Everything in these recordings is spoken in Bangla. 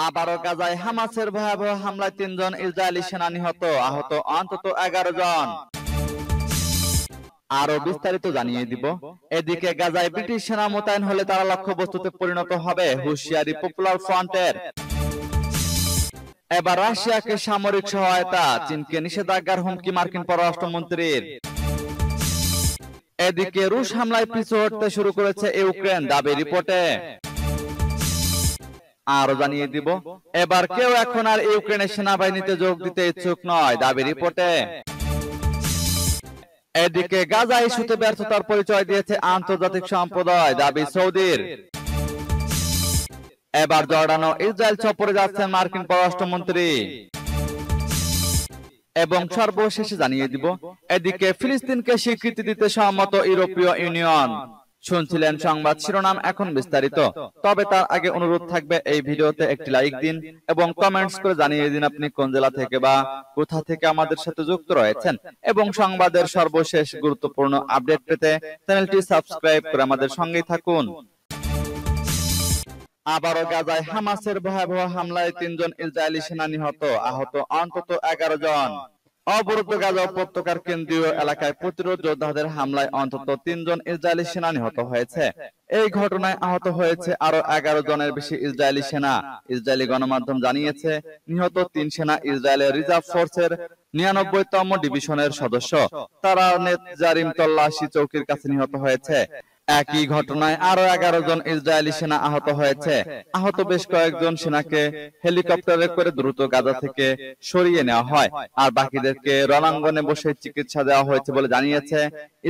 আবারও গাজায় হামাসের ভয়াবহ হামলায় ৩ জন ইসরায়েলি সেনা নিহত, আহত অন্তত ১১ জন। আরো বিস্তারিত জানিয়ে দিব। এদিকে গাজায় ব্রিটিশ সেনা মোতায়েন হলে তারা লক্ষ্যবস্তুতে পরিণত হবে, হুঁশিয়ারি পপুলার ফ্রন্টের। এবার রাশিয়াকে সামরিক সহায়তা, চীনকে নিষেধাজ্ঞার হুমকি মার্কিন পররাষ্ট্রমন্ত্রীর। এদিকে রুশ হামলায় পিছু হটতে শুরু করেছে ইউক্রেন, দাবি রিপোর্টে। আরো জানিয়ে দিব, এবার কেউ এখন আর ইউক্রেনের সেনাবাহিনীতে যোগ দিতে ইচ্ছুক নয়, দাবি রিপোর্টে। এদিকে গাজা ইস্যুতে ব্যর্থতার পরিচয় দিয়েছে আন্তর্জাতিক সম্প্রদায়, দাবি সৌদির। এবার জর্ডান ও ইসরায়েল সফরে যাচ্ছেন মার্কিন পররাষ্ট্রমন্ত্রী। এবং সর্বশেষে জানিয়ে দিব, এদিকে ফিলিস্তিনকে স্বীকৃতি দিতে সম্মত ইউরোপীয় ইউনিয়ন। শুনছিলেন সংবাদ শিরোনাম, এখন বিস্তারিত। তবে তার আগে অনুরোধ থাকবে, এই ভিডিওতে একটি লাইক দিন এবং কমেন্টস করে জানিয়ে দিন আপনি কোন জেলা থেকে বা কোথা থেকে আমাদের সাথে যুক্ত রয়েছেন। এবং সংবাদের সর্বশেষ গুরুত্বপূর্ণ আপডেট পেতে চ্যানেলটি সাবস্ক্রাইব করে আমাদের সঙ্গেই থাকুন। আবারও গাজায় হামাসের ভয়াবহ হামলায় ৩ জন ইসরায়েলি সেনা নিহত, আহত অন্তত ১১ জন। অবরুদ্ধ গাজা উপত্যকার কেন্দ্রীয় এলাকায় প্রতিরোধ যোদ্ধাদের হামলায় অন্তত ৩ জন ইসরায়েলি সেনা নিহত হয়েছে। এই ঘটনায় আহত হয়েছে আরো ১১ জনের বেশি ইসরায়েলি সেনা। ইসরায়েলি গণমাধ্যম জানিয়েছে, নিহত ৩ সেনা ইসরায়েলের রিজার্ভ ফোর্সের ৯৯তম ডিভিশনের সদস্য। তারা নেতজারিম তল্লাশি চৌকির কাছে নিহত হয়েছে। একই ঘটনায় আরো ১১ জন ইসরায়েলি সেনা আহত হয়েছে। আহত বেশ কয়েকজন সেনাকে হেলিকপ্টারে করে দ্রুত গাজা থেকে সরিয়ে নেওয়া হয়, আর বাকিদেরকে রণাঙ্গনে বসে চিকিৎসা দেওয়া হয়েছে বলে জানিয়েছে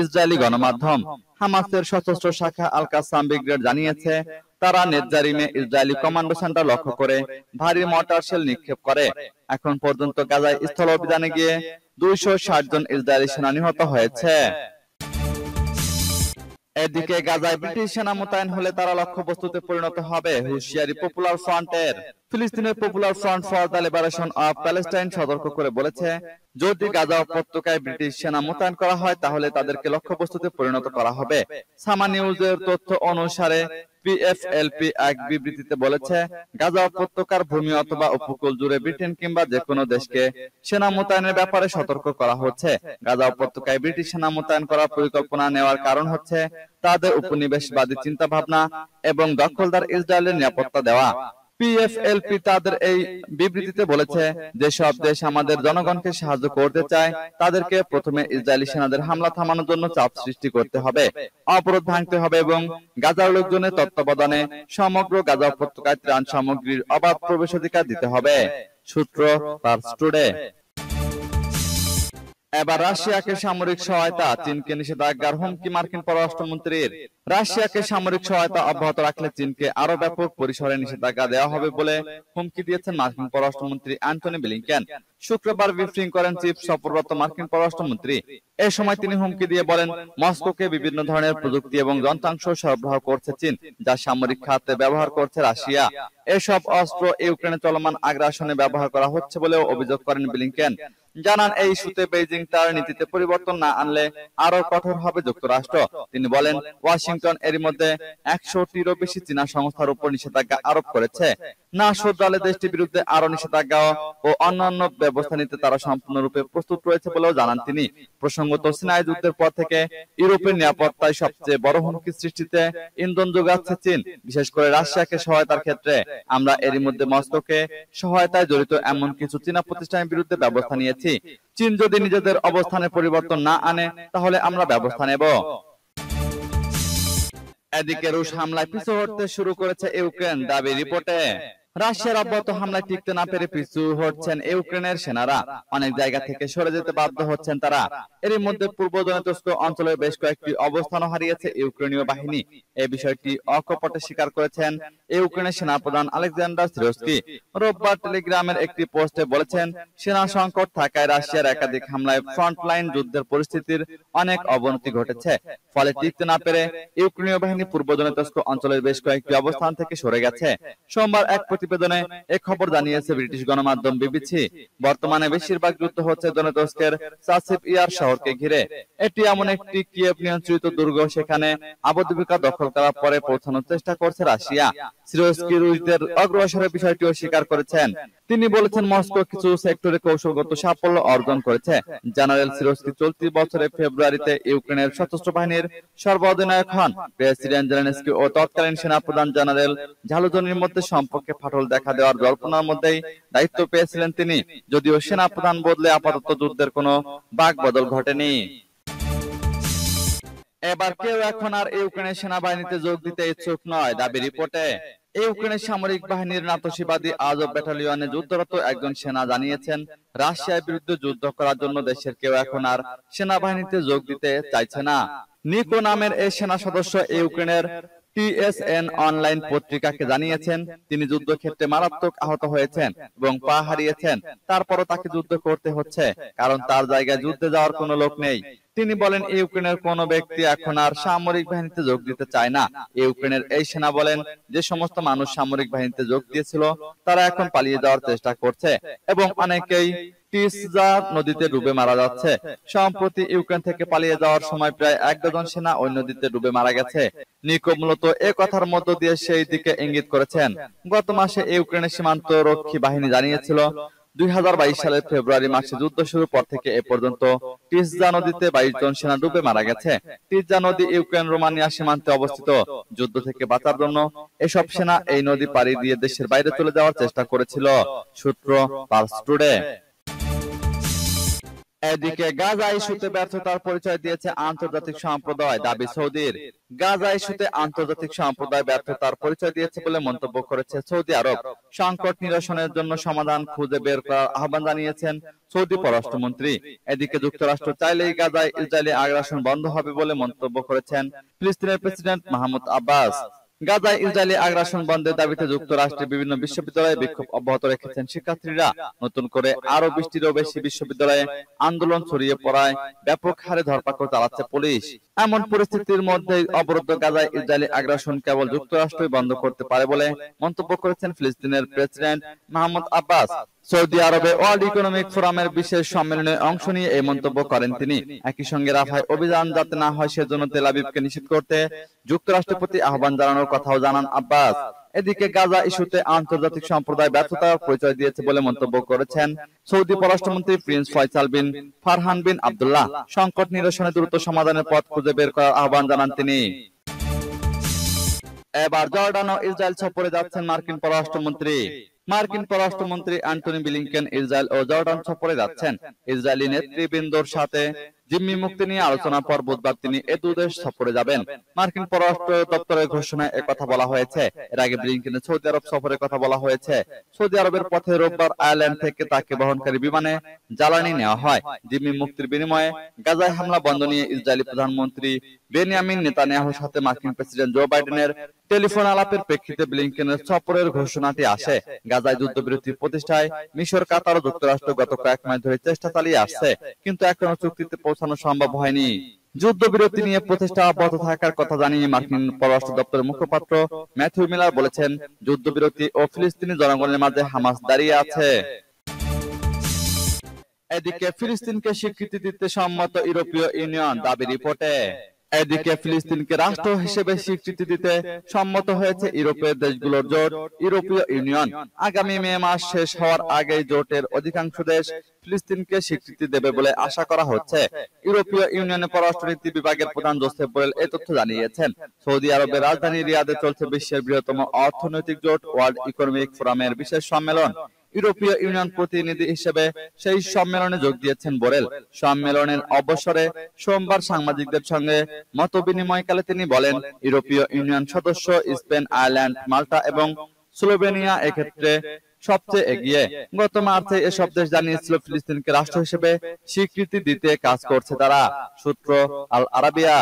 ইসরায়েলি গণমাধ্যম। হামাসের সশস্ত্র শাখা আল কাসাম ব্রিগেড জানিয়েছে, তারা নেতজারিমে ইসরায়েলি কমান্ডো সেন্টার লক্ষ্য করে ভারী মর্টার শেল নিক্ষেপ করে। এখন পর্যন্ত গাজায় স্থল অভিযানে গিয়ে ২৬০ জন ইসরায়েলি সেনা নিহত হয়েছে। এদিকে গাজায় ব্রিটিশ সেনা মোতায়েন হলে তারা লক্ষ্যবস্তুতে পরিণত হবে, হুঁশিয়ারি পপুলার ফ্রন্টের। ফিলিস্তিনের popular front for the liberation of Palestine সতর্ক করে বলেছে, যদি গাজা উপত্যকায় ব্রিটিশ সেনা মোতায়েন করা হয় তাহলে তাদেরকে লক্ষ্যবস্তুতে পরিণত করা হবে। সামা নিউজের তথ্য অনুসারে পিএফএলপি এক বিবৃতিতে বলেছে, গাজা উপত্যকার ভূমি অথবা উপকূল জুড়ে ব্রিটেন কিংবা যে কোনো দেশকে সেনা মোতায়েনের ব্যাপারে সতর্ক করা হচ্ছে। গাজা উপত্যকায় ব্রিটিশ সেনা মোতায়েন করার পরিকল্পনা নেওয়ার কারণ হচ্ছে তাদের উপনিবেশবাদী চিন্তা ভাবনা এবং দখলদার ইসরায়েলের নিরাপত্তা দেওয়া। পিএফএলপি তাদের এই বিবৃতিতে বলেছে, যেসব দেশ আমাদের জনগণকে সাহায্য করতে চায় তাদেরকে প্রথমে ইসরায়েলি সেনাদের হামলা থামানোর জন্য চাপ সৃষ্টি করতে হবে, অবরোধ ভাঙতে হবে এবং গাজার লোকজনের তত্ত্বাবধানে সমগ্র গাজা উপত্যকায় ত্রাণ সামগ্রীর অবাধ প্রবেশাধিকার দিতে হবে। সূত্র পার্স টুডে। এবার রাশিয়াকে সামরিক সহায়তা, চীনকে নিষেধাজ্ঞার হুমকি মার্কিন পররাষ্ট্রমন্ত্রীর। রাশিয়াকে সামরিক সহায়তা অব্যাহত রাখলে চীনকে আরো ব্যাপক পরিসরে নিষেধাজ্ঞা দেওয়া হবে বলে হুমকি দিয়েছেন মার্কিন পররাষ্ট্রমন্ত্রী অ্যান্টনি ব্লিংকেন। শুক্রবার ব্রিফিং করেন চিফ সফররত মার্কিন পররাষ্ট্রমন্ত্রী। এ সময় তিনি হুমকি দিয়ে বলেন, মস্কোকে বিভিন্ন ধরনের প্রযুক্তি এবং যন্ত্রাংশ সরবরাহ করছে চীন, যা সামরিক খাতে ব্যবহার করছে রাশিয়া। এসব অস্ত্র ইউক্রেনে চলমান আগ্রাসনে ব্যবহার করা হচ্ছে বলেও অভিযোগ করেন ব্লিংকেন। জানান, এই ইস্যুতে বেইজিং তার নীতিতে পরিবর্তন না আনলে আরো কঠোর হবে যুক্তরাষ্ট্র। তিনি বলেন, ওয়াশিংটন এরই মধ্যে ১০০টিরও বেশি চীনা সংস্থার উপর নিষেধাজ্ঞা আরোপ করেছে। না শুধরালে দেশটির বিরুদ্ধে আরো নিষেধাজ্ঞা ও অন্যান্য ব্যবস্থা নিতে তারা সম্পূর্ণরূপে প্রস্তুত রয়েছে বলেও জানান তিনি। প্রসঙ্গত, সিনাই যুদ্ধের পর থেকে ইউরোপের নিরাপত্তায় সবচেয়ে বড় হুমকি সৃষ্টিতে ইন্ধন যোগাচ্ছে চীন, বিশেষ করে রাশিয়াকে সহায়তার ক্ষেত্রে। আমরা এরই মধ্যে মস্কোকে সহায়তায় জড়িত এমন কিছু চীনা প্রতিষ্ঠানের বিরুদ্ধে ব্যবস্থা নিয়েছি। চীন যদি নিজেদের অবস্থানে পরিবর্তন না আনে তাহলে আমরা ব্যবস্থা নেব। এদিকে রুশ হামলায় পিছু হটতে শুরু করেছে ইউক্রেন, দাবি রিপোর্টে। রাশিয়ার অব্যাহত হামলায় টিকতে না পেরে পিছু হটছেন ইউক্রেনের সেনারা। অনেক জায়গা থেকে সরে যেতে বাধ্য হচ্ছেন তারা। এরই মধ্যে পূর্ব দনেতস্ক অঞ্চলের বেশ কয়েকটি অবস্থানও হারিয়েছে ইউক্রেনীয় বাহিনী। এই বিষয়টি অকপটে স্বীকার করেছেন ইউক্রেনের সেনাপ্রধান আলেকজান্ডার সিরস্কি। রোববার টেলিগ্রামের একটি পোস্টে বলেছেন, সেনা সংকট থাকায় রাশিয়ার একাধিক হামলায় ফ্রন্টলাইন যুদ্ধের পরিস্থিতির অনেক অবনতি ঘটেছে। ফলে টিকতে না পেরে ইউক্রেনীয় বাহিনী পূর্ব দনেতস্ক অঞ্চলের বেশ কয়েকটি অবস্থান থেকে সরে গেছে। সোমবার এক প্রতিবেদনে এ খবর জানিয়েছে ব্রিটিশ গণমাধ্যম বিবিসি। বর্তমানে বেশিরভাগ যুদ্ধ হচ্ছে দনেতস্কের চাসিপ ইয়ার শহরকে ঘিরে। এটি এমন একটি কিয়েভ নিয়ন্ত্রিত দুর্গ, সেখানে আবুদিবিকা দখল করার পরে পৌঁছানোর চেষ্টা করছে রাশিয়া। সিরোস্কি রুশদের অগ্রসরের বিষয়টিও স্বীকার করেছেন। তিনি বলেছেন, মস্কো কিছু সেক্টরে কৌশলগত সাফল্য অর্জন করেছে। জেনারেল সিরোস্কি চলতি বছরের ফেব্রুয়ারিতে ইউক্রেনের সশস্ত্র বাহিনীর সর্বাধিনায়ক হন। প্রেসিডেন্ট জেলেনস্কি ও তৎকালীন সেনাপ্রধান জেনারেল ঝালুজনির মধ্যে সম্পর্কে ফাটল দেখা দেওয়ার জল্পনার মধ্যেই দায়িত্ব পেয়েছিলেন তিনি, যদিও সেনাপ্রধান বদলে আপাতত যুদ্ধের কোনো বাকবদল ঘটেনি। এবার কেউ এখন আর ইউক্রেনের সেনাবাহিনীতে যোগ দিতে ইচ্ছুক নয়, দাবি রিপোর্টে। ইউক্রেনের সামরিক বাহিনীর নাতসীবাদী আজব ব্যাটালিয়নে যুদ্ধরত একজন সেনা জানিয়েছেন, রাশিয়ার বিরুদ্ধে যুদ্ধ করার জন্য দেশের কেউ এখন আর সেনাবাহিনীতে যোগ দিতে চাইছে না। নিকো নামের এই সেনা সদস্য ইউক্রেনের টিএসএন অনলাইন পত্রিকাকে জানিয়েছেন, তিনি যুদ্ধক্ষেত্রে মারাত্মক আহত হয়েছেন এবং পা হারিয়েছেন। তারপরও তাকে যুদ্ধ করতে হচ্ছে, কারণ তার জায়গায় যুদ্ধে যাওয়ার কোনো লোক নেই। তিনি বলেন, ইউক্রেনের কোনো ব্যক্তি এখন আর সামরিক বাহিনীতে যোগ দিতে চায় না। ইউক্রেনের এই সেনা বলেন, যে সমস্ত মানুষ সামরিক বাহিনীতে যোগ দিয়েছিল তারা এখন পালিয়ে যাওয়ার চেষ্টা করছে এবং অনেকেই টিসজা নদীতে ডুবে মারা যাচ্ছে। সম্প্রতি ইউক্রেন থেকে পালিয়ে যাওয়ার সময় প্রায় ১ ডজন সেনা ওই নদীতে ডুবে মারা গেছে। নিকো মূলত এ কথার মধ্য দিয়ে সেই দিকে ইঙ্গিত করেছেন। গত মাসে ইউক্রেনের সীমান্ত রক্ষী বাহিনী জানিয়েছিল, 2022 সালের ফেব্রুয়ারি মাসে যুদ্ধ শুরুর পর থেকে এ পর্যন্ত টিসজা নদীতে 22 জন সেনা ডুবে মারা গেছে। টিসজা নদী ইউক্রেন রোমানিয়া সীমান্তে অবস্থিত। যুদ্ধ থেকে বাঁচার জন্য এসব সেনা এই নদী পাড়ি দিয়ে দেশের বাইরে চলে যাওয়ার চেষ্টা করেছিল। সূত্র পালস টুডে। এদিকে গাজা ইস্যুতে ব্যর্থতার পরিচয় দিয়েছে আন্তর্জাতিক সম্প্রদায়, দাবি সৌদির। গাজা ইস্যুতে আন্তর্জাতিক সম্প্রদায় ব্যর্থতার পরিচয় দিয়েছে বলে মন্তব্য করেছে সৌদি আরব। সংকট নিরসনের জন্য সমাধান খুঁজে বের করার আহ্বান জানিয়েছেন সৌদি পররাষ্ট্রমন্ত্রী। এদিকে যুক্তরাষ্ট্র চাইলেই গাজায় ইসরায়েলি আগ্রাসন বন্ধ হবে বলে মন্তব্য করেছেন ফিলিস্তিনের প্রেসিডেন্ট মাহমুদ আব্বাস। গাজায় ইসরায়েলি আগ্রাসন বন্ধের দাবিতে যুক্তরাষ্ট্রের বিভিন্ন বিশ্ববিদ্যালয়ে বিক্ষোভ অব্যাহত রেখেছেন শিক্ষার্থীরা। নতুন করে আরো 20টিরও বেশি বিশ্ববিদ্যালয়ে আন্দোলন ছড়িয়ে পড়ায় ব্যাপক হারে ধরপাকড় চালাচ্ছে পুলিশ। এমন পরিস্থিতির মধ্যে অবরুদ্ধ গাজায় ইসরায়েলি আগ্রাসন কেবল যুক্তরাষ্ট্রই বন্ধ করতে পারে বলে মন্তব্য করেছেন ফিলিস্তিনের প্রেসিডেন্ট মাহমুদ আব্বাস। সৌদি আরবে ওয়ার্ল্ড ইকোনমিক ফোরামের বিশেষ সম্মেলনে অংশ নিয়ে এই মন্তব্য করেন তিনি। একই সঙ্গে রাফায় অভিযান যাতে না হয় সেজন্য তেল আবিবকে নিষেধ করতে যুক্তরাষ্ট্রের প্রতি আহ্বান জানানোর কথাও জানান আব্বাস। এদিকে গাজা ইস্যুতে আন্তর্জাতিক সম্প্রদায় ব্যর্থতার পরিচয় দিয়েছে বলে মন্তব্য করেছেন সৌদি পররাষ্ট্রমন্ত্রী প্রিন্স ফয়সাল বিন ফারহান বিন আব্দুল্লাহ। সংকট নিরসনে দ্রুত সমাধানের পথ খুঁজে বের করার আহ্বান জানান তিনি। এবার জর্ডান ও ইসরায়েল সফরে যাচ্ছেন মার্কিন পররাষ্ট্রমন্ত্রী। মার্কিন পররাষ্ট্রমন্ত্রী অ্যান্টনি ব্লিংকেন ইসরায়েল ও জর্ডান সফরে যাচ্ছেন। ইসরায়েলি নেতৃবৃন্দর সাথে জিম্মি মুক্তি নিয়ে আলোচনার পর বুধবার তিনি এ দুদেশ সফরে যাবেন। মার্কিন পররাষ্ট্র দপ্তরের ঘোষণায় একথা বলা হয়েছে। এর আগে ব্লিংকেনের সৌদি আরব সফরের কথা বলা হয়েছে। সৌদি আরবের পথে রোববার আয়ারল্যান্ড থেকে তাকে বহনকারী বিমানে জ্বালানি নেওয়া হয়। জিম্মি মুক্তির বিনিময়ে গাজায় হামলা বন্ধ নিয়ে ইসরায়েলি প্রধানমন্ত্রী বেনিয়ামিন নেতানিয়াহুর সাথে মার্কিন প্রেসিডেন্ট জো বাইডেনের টেলিফোন আলাপের প্রেক্ষিতে ব্লিংকেনের সফরের ঘোষণাটি আসে। গাজায় যুদ্ধবিরতি প্রতিষ্ঠায় মিশর, কাতার ও যুক্তরাষ্ট্র গত কয়েক মাস ধরে চেষ্টা চালিয়ে আসছে, কিন্তু এখনো চুক্তিতে পৌঁছানো সম্ভব হয়নি। যুদ্ধবিরতি নিয়ে প্রচেষ্টা অব্যাহত থাকার কথা জানিয়ে মার্কিন পররাষ্ট্র দপ্তরের মুখপাত্র ম্যাথিউ মিলার বলেছেন, যুদ্ধবিরতি ও ফিলিস্তিনি জনগণের মাঝে হামাস দাঁড়িয়ে আছে। এদিকে ফিলিস্তিনকে স্বীকৃতি দিতে সম্মত ইউরোপীয় ইউনিয়ন, দাবি রিপোর্টে। এদিকে ফিলিস্তিনকে রাষ্ট্র হিসেবে স্বীকৃতি দিতে সম্মত হয়েছে ইউরোপের দেশগুলোর জোট ইউরোপীয় ইউনিয়ন। আগামী মে মাস শেষ হওয়ার আগেই জোটের অধিকাংশ দেশ ফিলিস্তিনকে স্বীকৃতি দেবে বলে আশা করা হচ্ছে। ইউরোপীয় ইউনিয়নের পররাষ্ট্রনীতি বিভাগের প্রধান জোসেফ বোরেল এই তথ্য জানিয়েছেন। সৌদি আরবের রাজধানী রিয়াদে চলছে বিশ্বের বৃহত্তম অর্থনৈতিক জোট ওয়ার্ল্ড ইকোনমিক ফোরামের বিশেষ সম্মেলন। ইউরোপীয় ইউনিয়ন প্রতিনিধি হিসেবে সেই সম্মেলনে যোগ দিয়েছেন বোরেল। সম্মেলনের অবসরে সোমবার সাংবাদিকদের সঙ্গে মত বিনিময়কালে তিনি বলেন, ইউরোপীয় ইউনিয়ন সদস্য স্পেন, আয়ারল্যান্ড, মাল্টা এবং স্লোভেনিয়া এক্ষেত্রে সবচেয়ে এগিয়ে। গত মার্চে এসব দেশ জানিয়েছিল ফিলিস্তিনকে রাষ্ট্র হিসেবে স্বীকৃতি দিতে কাজ করছে তারা। সূত্র আল আরাবিয়া।